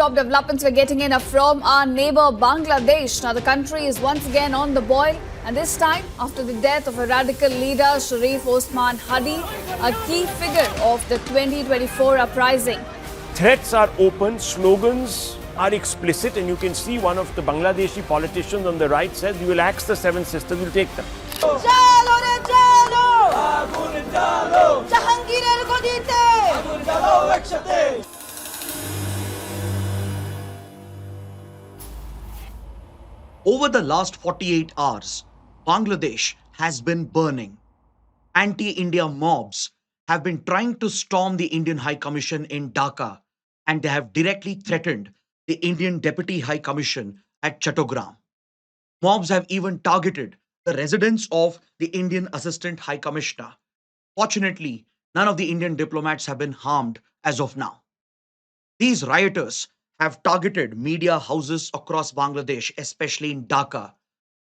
top developments we're getting in are from our neighbor Bangladesh. Now, the country is once again on the boil, and this time after the death of a radical leader, Sharif Osman Hadi, a key figure of the 2024 uprising. Threats are open, slogans are explicit, and you can see one of the Bangladeshi politicians on the right says, "We will axe the seven sisters, we'll take them." Over the last 48 hours, Bangladesh has been burning. Anti-India mobs have been trying to storm the Indian High Commission in Dhaka, and they have directly threatened the Indian Deputy High Commission at Chattogram. Mobs have even targeted the residence of the Indian Assistant High Commissioner. Fortunately, none of the Indian diplomats have been harmed as of now. These rioters have targeted media houses across Bangladesh, especially in Dhaka.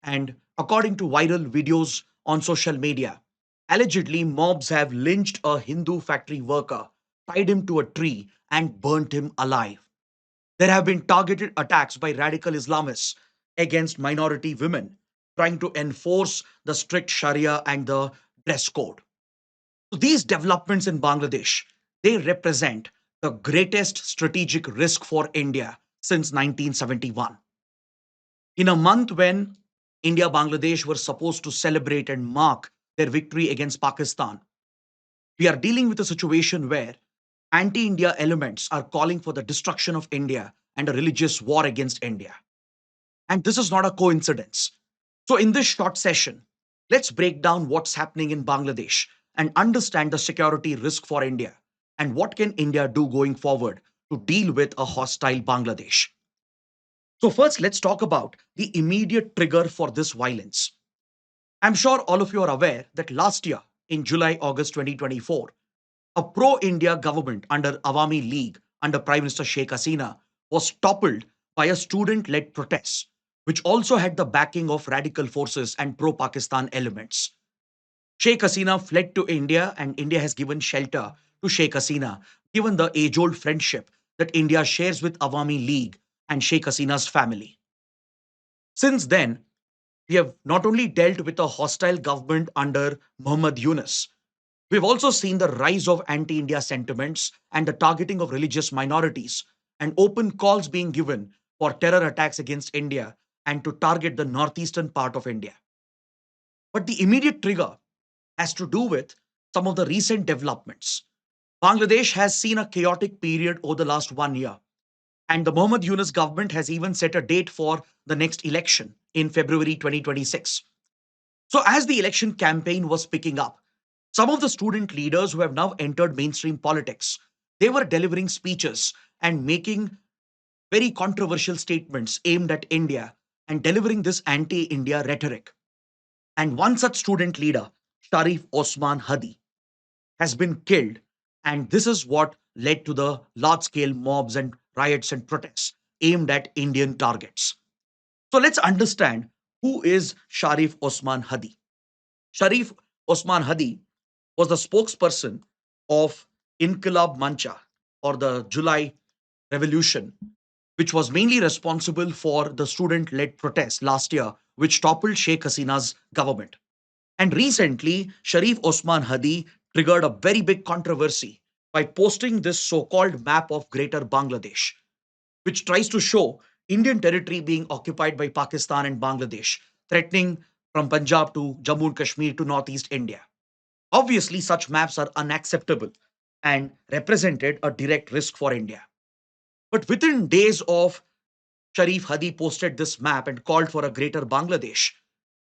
And according to viral videos on social media, allegedly mobs have lynched a Hindu factory worker, tied him to a tree, and burnt him alive. There have been targeted attacks by radical Islamists against minority women, trying to enforce the strict Sharia and the dress code. So these developments in Bangladesh, they represent the greatest strategic risk for India since 1971. In a month when India Bangladesh were supposed to celebrate and mark their victory against Pakistan, we are dealing with a situation where anti-India elements are calling for the destruction of India and a religious war against India. And this is not a coincidence. So in this short session, let's break down what's happening in Bangladesh and understand the security risk for India and what can India do going forward to deal with a hostile Bangladesh. So first, let's talk about the immediate trigger for this violence. I'm sure all of you are aware that last year, in July-August 2024, a pro-India government under Awami League under Prime Minister Sheikh Hasina was toppled by a student-led protest, which also had the backing of radical forces and pro-Pakistan elements. Sheikh Hasina fled to India, and India has given shelter to Sheikh Hasina, given the age-old friendship that India shares with Awami League and Sheikh Hasina's family. Since then, we have not only dealt with a hostile government under Muhammad Yunus, we've also seen the rise of anti-India sentiments and the targeting of religious minorities and open calls being given for terror attacks against India and to target the northeastern part of India. But the immediate trigger has to do with some of the recent developments. Bangladesh has seen a chaotic period over the last 1 year, and the Muhammad Yunus government has even set a date for the next election in February 2026. So as the election campaign was picking up, some of the student leaders who have now entered mainstream politics, they were delivering speeches and making very controversial statements aimed at India and delivering this anti-India rhetoric. And one such student leader, Sharif Osman Hadi, has been killed, and this is what led to the large-scale mobs and riots and protests aimed at Indian targets. So let's understand who is Sharif Osman Hadi. Sharif Osman Hadi was the spokesperson of Inqilab Mancha, or the July Revolution, which was mainly responsible for the student-led protests last year, which toppled Sheikh Hasina's government. And recently, Sharif Osman Hadi triggered a very big controversy by posting this so-called map of Greater Bangladesh, which tries to show Indian territory being occupied by Pakistan and Bangladesh, threatening from Punjab to Jammu and Kashmir to northeast India. Obviously, such maps are unacceptable and represented a direct risk for India. But within days of Sharif Hadi posted this map and called for a Greater Bangladesh,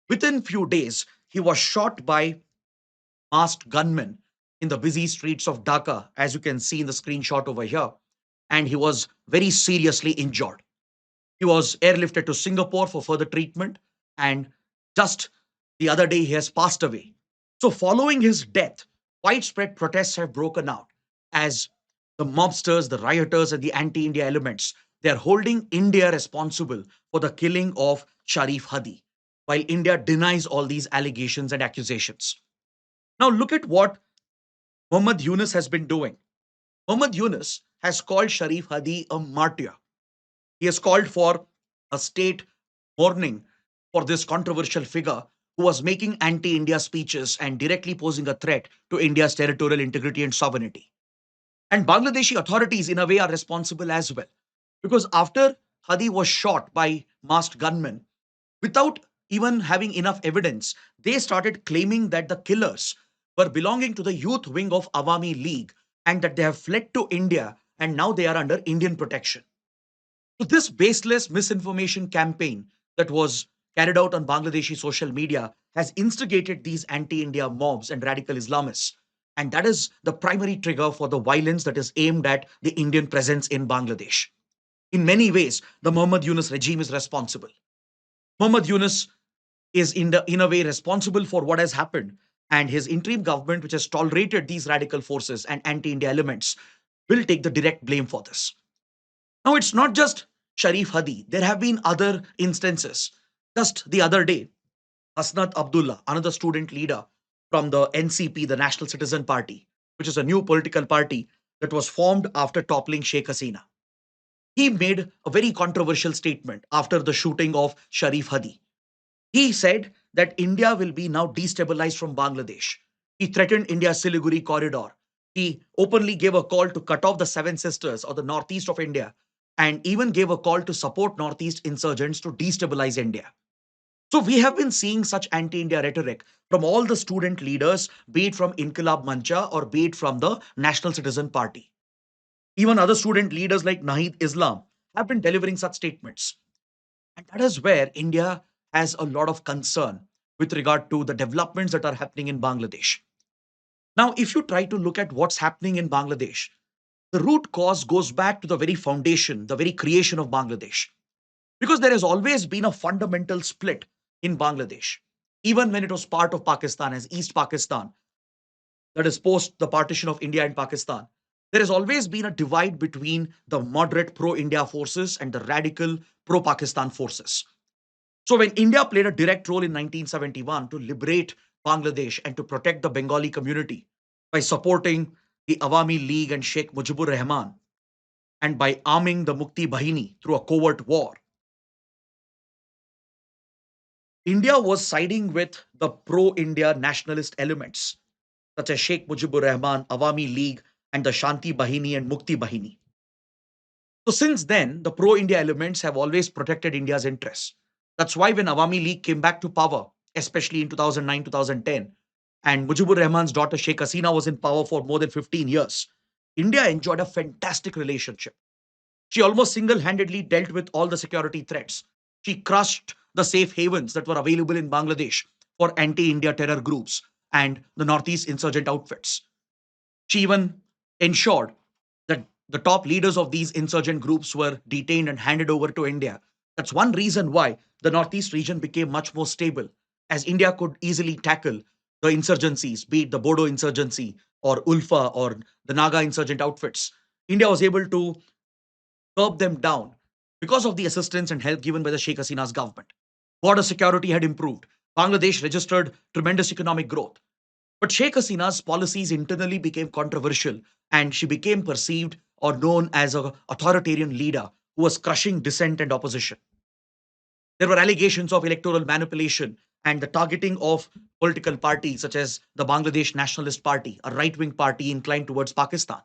within few days, he was shot by masked gunmen in the busy streets of Dhaka, as you can see in the screenshot over here, and he was very seriously injured. He was airlifted to Singapore for further treatment, and just the other day he has passed away. So following his death, widespread protests have broken out as the mobsters, the rioters, and the anti-India elements, they are holding India responsible for the killing of Sharif Hadi, while India denies all these allegations and accusations. Now look at what Muhammad Yunus has been doing. Muhammad Yunus has called Sharif Hadi a martyr. He has called for a state mourning for this controversial figure who was making anti India speeches and directly posing a threat to India's territorial integrity and sovereignty. And Bangladeshi authorities, in a way, are responsible as well. Because after Hadi was shot by masked gunmen, without even having enough evidence, they started claiming that the killers were belonging to the youth wing of Awami League and that they have fled to India and now they are under Indian protection. So, this baseless misinformation campaign that was carried out on Bangladeshi social media has instigated these anti India mobs and radical Islamists. And that is the primary trigger for the violence that is aimed at the Indian presence in Bangladesh. In many ways, the Muhammad Yunus regime is responsible. Muhammad Yunus is in a way responsible for what has happened, and his interim government, which has tolerated these radical forces and anti India elements, will take the direct blame for this. Now, it's not just Sharif Hadi. There have been other instances. Just the other day, Hasnat Abdullah, another student leader from the NCP, the National Citizen Party, which is a new political party that was formed after toppling Sheikh Hasina. He made a very controversial statement after the shooting of Sharif Hadi. He said that India will be now destabilized from Bangladesh. He threatened India's Siliguri corridor. He openly gave a call to cut off the Seven Sisters or the northeast of India and even gave a call to support northeast insurgents to destabilize India. So we have been seeing such anti-India rhetoric from all the student leaders, be it from Inqilab Mancha or be it from the National Citizen Party. Even other student leaders like Nahid Islam have been delivering such statements. And that is where India has a lot of concern with regard to the developments that are happening in Bangladesh. Now, if you try to look at what's happening in Bangladesh, the root cause goes back to the very foundation, the very creation of Bangladesh. Because there has always been a fundamental split in Bangladesh. Even when it was part of Pakistan as East Pakistan, that is post the partition of India and Pakistan, there has always been a divide between the moderate pro-India forces and the radical pro-Pakistan forces. So when India played a direct role in 1971 to liberate Bangladesh and to protect the Bengali community by supporting the Awami League and Sheikh Mujibur Rahman and by arming the Mukti Bahini through a covert war, India was siding with the pro-India nationalist elements such as Sheikh Mujibur Rahman, Awami League, and the Shanti Bahini and Mukti Bahini. So since then, the pro-India elements have always protected India's interests. That's why when Awami League came back to power, especially in 2009, 2010, and Mujibur Rahman's daughter Sheikh Hasina was in power for more than 15 years, India enjoyed a fantastic relationship. She almost single-handedly dealt with all the security threats. She crushed the safe havens that were available in Bangladesh for anti-India terror groups and the Northeast insurgent outfits. She even ensured that the top leaders of these insurgent groups were detained and handed over to India. That's one reason why the Northeast region became much more stable, as India could easily tackle the insurgencies, be it the Bodo insurgency or Ulfa or the Naga insurgent outfits. India was able to curb them down because of the assistance and help given by the Sheikh Hasina's government. Border security had improved. Bangladesh registered tremendous economic growth. But Sheikh Hasina's policies internally became controversial and she became perceived or known as an authoritarian leader who was crushing dissent and opposition. There were allegations of electoral manipulation and the targeting of political parties such as the Bangladesh Nationalist Party, a right wing party inclined towards Pakistan.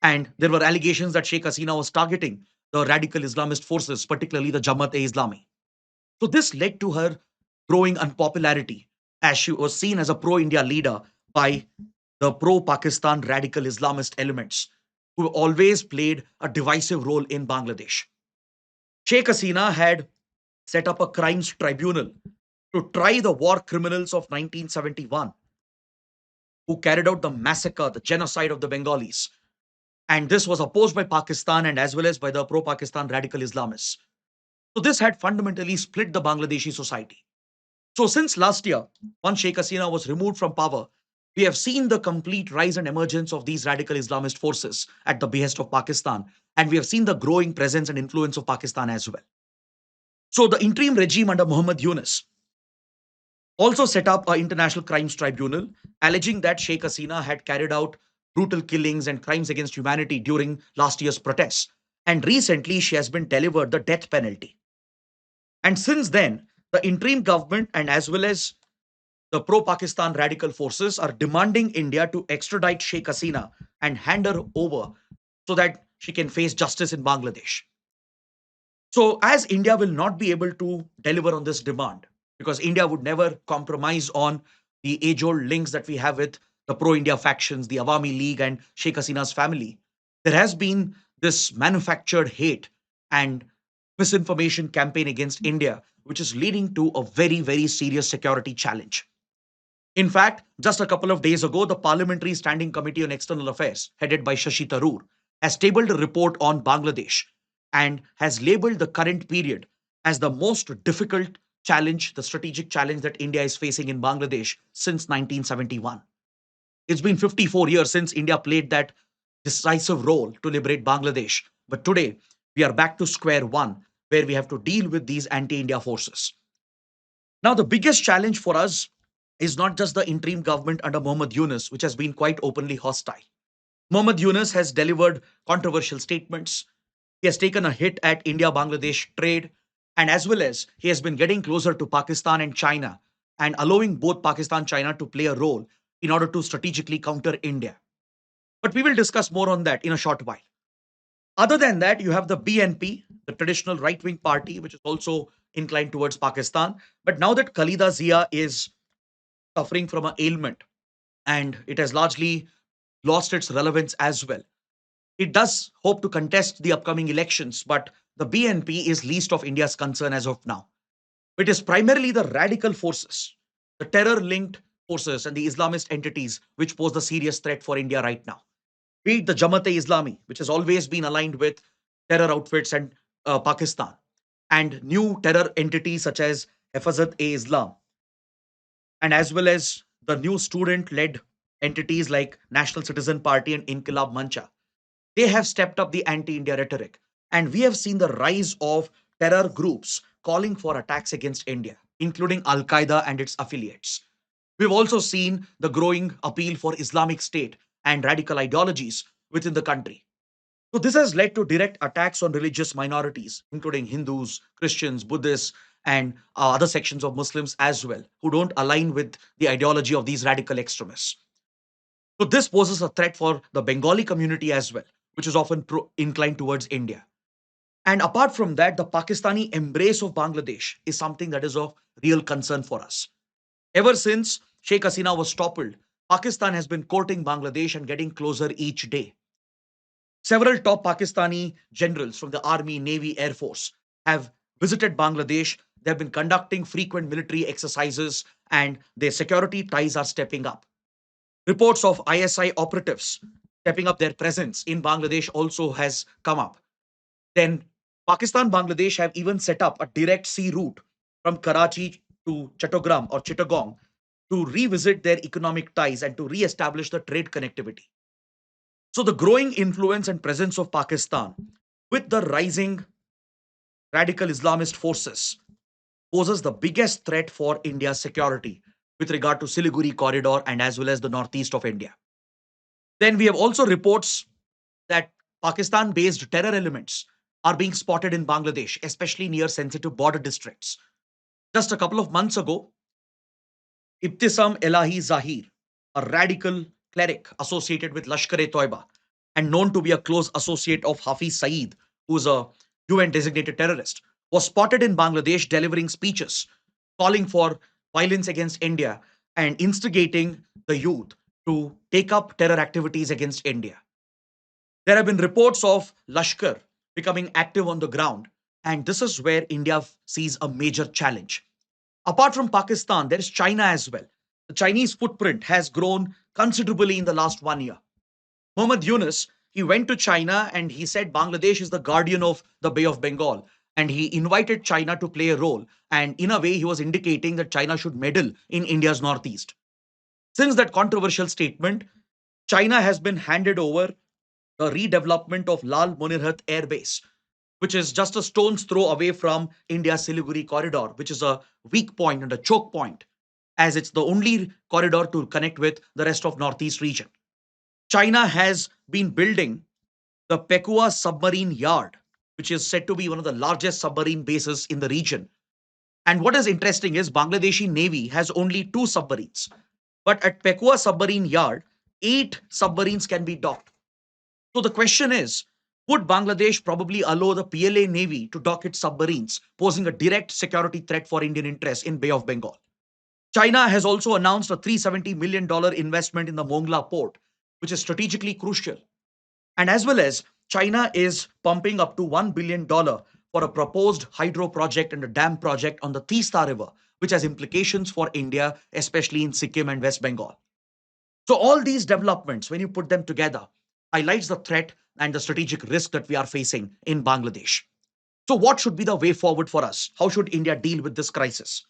And there were allegations that Sheikh Hasina was targeting the radical Islamist forces, particularly the Jamaat-e-Islami. So this led to her growing unpopularity as she was seen as a pro-India leader by the pro-Pakistan radical Islamist elements who always played a divisive role in Bangladesh. Sheikh Hasina had set up a crimes tribunal to try the war criminals of 1971 who carried out the massacre, the genocide of the Bengalis. And this was opposed by Pakistan and as well as by the pro-Pakistan radical Islamists. So this had fundamentally split the Bangladeshi society. So since last year, once Sheikh Hasina was removed from power, we have seen the complete rise and emergence of these radical Islamist forces at the behest of Pakistan. And we have seen the growing presence and influence of Pakistan as well. So the interim regime under Muhammad Yunus also set up an international crimes tribunal alleging that Sheikh Hasina had carried out brutal killings and crimes against humanity during last year's protests. And recently, she has been delivered the death penalty. And since then, the interim government and as well as the pro Pakistan radical forces are demanding India to extradite Sheikh Hasina and hand her over so that she can face justice in Bangladesh. So, as India will not be able to deliver on this demand, because India would never compromise on the age old links that we have with the pro India factions, the Awami League, and Sheikh Hasina's family, there has been this manufactured hate and misinformation campaign against India, which is leading to a very, very serious security challenge. In fact, just a couple of days ago, the Parliamentary Standing Committee on External Affairs, headed by Shashi Tharoor, has tabled a report on Bangladesh and has labeled the current period as the most difficult challenge, the strategic challenge that India is facing in Bangladesh since 1971. It's been 54 years since India played that decisive role to liberate Bangladesh. But today, we are back to square one, where we have to deal with these anti India forces. Now, the biggest challenge for us is not just the interim government under Mohammad Yunus, which has been quite openly hostile. Mohammad Yunus has delivered controversial statements. He has taken a hit at India Bangladesh trade, and as well as he has been getting closer to Pakistan and China and allowing both Pakistan and China to play a role in order to strategically counter India. But we will discuss more on that in a short while. Other than that, you have the BNP, the traditional right wing party, which is also inclined towards Pakistan. But now that Khalida Zia is suffering from an ailment and it has largely lost its relevance as well, it does hope to contest the upcoming elections, but the BNP is least of India's concern as of now. It is primarily the radical forces, the terror linked forces, and the Islamist entities which pose the serious threat for India right now. Be it the Jamaat-e-Islami, which has always been aligned with terror outfits and Pakistan, and new terror entities such as Hafazat-e-Islam, and as well as the new student-led entities like National Citizen Party and Inqilab Mancha. They have stepped up the anti-India rhetoric, and we have seen the rise of terror groups calling for attacks against India, including Al Qaeda and its affiliates. We've also seen the growing appeal for Islamic State and radical ideologies within the country. So, this has led to direct attacks on religious minorities, including Hindus, Christians, Buddhists, and other sections of Muslims as well, who don't align with the ideology of these radical extremists. So, this poses a threat for the Bengali community as well, which is often inclined towards India. And apart from that, the Pakistani embrace of Bangladesh is something that is of real concern for us. Ever since Sheikh Hasina was toppled, Pakistan has been courting Bangladesh and getting closer each day. Several top Pakistani generals from the Army, Navy, Air Force have visited Bangladesh. They have been conducting frequent military exercises and their security ties are stepping up. Reports of ISI operatives stepping up their presence in Bangladesh also has come up. Then Pakistan, Bangladesh have even set up a direct sea route from Karachi to Chattogram or Chittagong to revisit their economic ties and to re-establish the trade connectivity. So the growing influence and presence of Pakistan with the rising radical Islamist forces poses the biggest threat for India's security with regard to Siliguri corridor and as well as the northeast of India. Then we have also reports that Pakistan-based terror elements are being spotted in Bangladesh, especially near sensitive border districts. Just a couple of months ago, Ibtisam Elahi Zahir, a radical cleric associated with Lashkar-e-Toiba and known to be a close associate of Hafiz Saeed, who's a UN designated terrorist, was spotted in Bangladesh delivering speeches calling for violence against India and instigating the youth to take up terror activities against India. There have been reports of Lashkar becoming active on the ground, and this is where India sees a major challenge. Apart from Pakistan, there is China as well. The Chinese footprint has grown considerably in the last 1 year. Mohammad Yunus, he went to China and he said Bangladesh is the guardian of the Bay of Bengal. And he invited China to play a role. And in a way, he was indicating that China should meddle in India's northeast. Since that controversial statement, China has been handed over the redevelopment of Lal Monirhat Air Base, which is just a stone's throw away from India's Siliguri corridor, which is a weak point and a choke point, as it's the only corridor to connect with the rest of Northeast region. China has been building the Pekua submarine yard, which is said to be one of the largest submarine bases in the region. And what is interesting is Bangladeshi Navy has only 2 submarines. But at Pekua submarine yard, 8 submarines can be docked. So the question is, would Bangladesh probably allow the PLA Navy to dock its submarines, posing a direct security threat for Indian interests in Bay of Bengal? China has also announced a $370 million investment in the Mongla port, which is strategically crucial. And as well as China is pumping up to $1 billion for a proposed hydro project and a dam project on the Teesta River, which has implications for India, especially in Sikkim and West Bengal. So all these developments, when you put them together, highlights the threat and the strategic risk that we are facing in Bangladesh. So what should be the way forward for us? How should India deal with this crisis?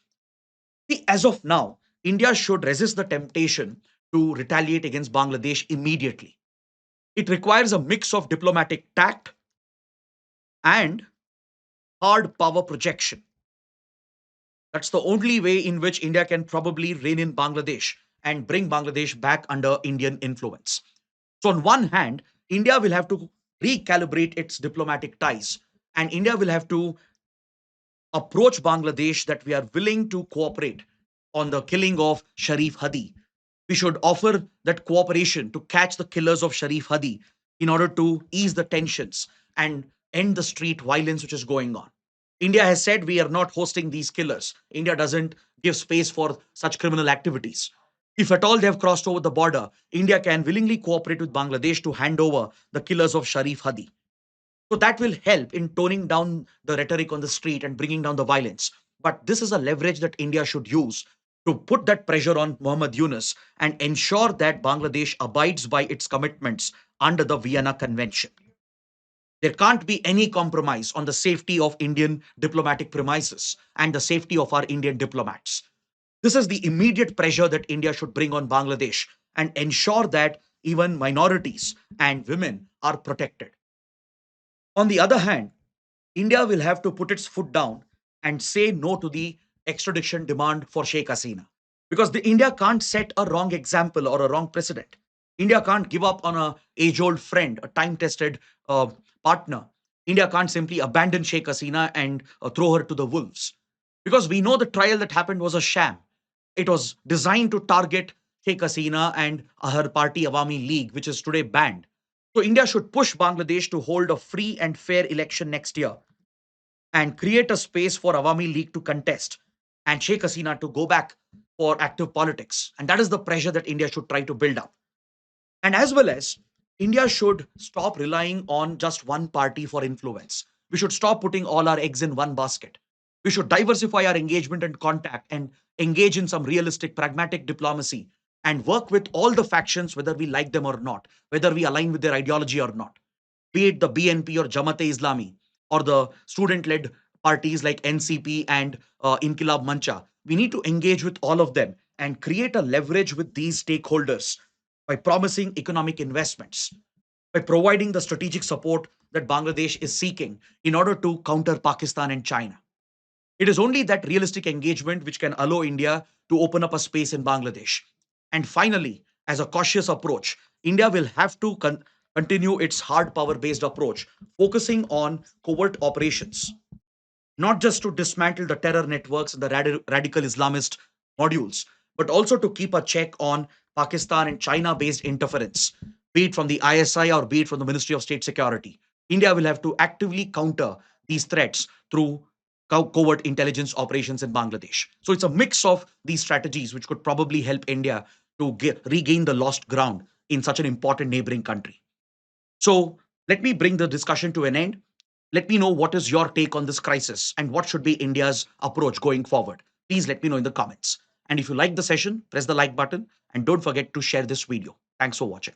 See, as of now, India should resist the temptation to retaliate against Bangladesh immediately. It requires a mix of diplomatic tact and hard power projection. That's the only way in which India can probably rein in Bangladesh and bring Bangladesh back under Indian influence. So, on one hand, India will have to recalibrate its diplomatic ties, and India will have to approach Bangladesh that we are willing to cooperate on the killing of Sharif Hadi. We should offer that cooperation to catch the killers of Sharif Hadi in order to ease the tensions and end the street violence which is going on. India has said we are not hosting these killers. India doesn't give space for such criminal activities. If at all they have crossed over the border, India can willingly cooperate with Bangladesh to hand over the killers of Sharif Hadi. So that will help in toning down the rhetoric on the street and bringing down the violence. But this is a leverage that India should use to put that pressure on Muhammad Yunus and ensure that Bangladesh abides by its commitments under the Vienna Convention. There can't be any compromise on the safety of Indian diplomatic premises and the safety of our Indian diplomats. This is the immediate pressure that India should bring on Bangladesh and ensure that even minorities and women are protected. On the other hand, India will have to put its foot down and say no to the extradition demand for Sheikh Hasina. Because India can't set a wrong example or a wrong precedent. India can't give up on a age-old friend, a time-tested partner. India can't simply abandon Sheikh Hasina and throw her to the wolves. Because we know the trial that happened was a sham. It was designed to target Sheikh Hasina and her party Awami League, which is today banned. So India should push Bangladesh to hold a free and fair election next year and create a space for Awami League to contest and Sheikh Hasina to go back for active politics. And that is the pressure that India should try to build up. And as well as India should stop relying on just one party for influence. We should stop putting all our eggs in one basket. We should diversify our engagement and contact and engage in some realistic, pragmatic diplomacy and work with all the factions, whether we like them or not, whether we align with their ideology or not, be it the BNP or Jamaat-e Islami or the student-led parties like NCP and Inkilab Mancha. We need to engage with all of them and create a leverage with these stakeholders by promising economic investments, by providing the strategic support that Bangladesh is seeking in order to counter Pakistan and China. It is only that realistic engagement which can allow India to open up a space in Bangladesh. And finally, as a cautious approach, India will have to continue its hard power based approach, focusing on covert operations, not just to dismantle the terror networks and the radical Islamist modules, but also to keep a check on Pakistan and China based interference, be it from the ISI or be it from the Ministry of State Security. India will have to actively counter these threats through covert intelligence operations in Bangladesh. So it's a mix of these strategies which could probably help India to regain the lost ground in such an important neighboring country. So let me bring the discussion to an end. Let me know what is your take on this crisis and what should be India's approach going forward. Please let me know in the comments. And if you like the session, press the like button and don't forget to share this video. Thanks for watching.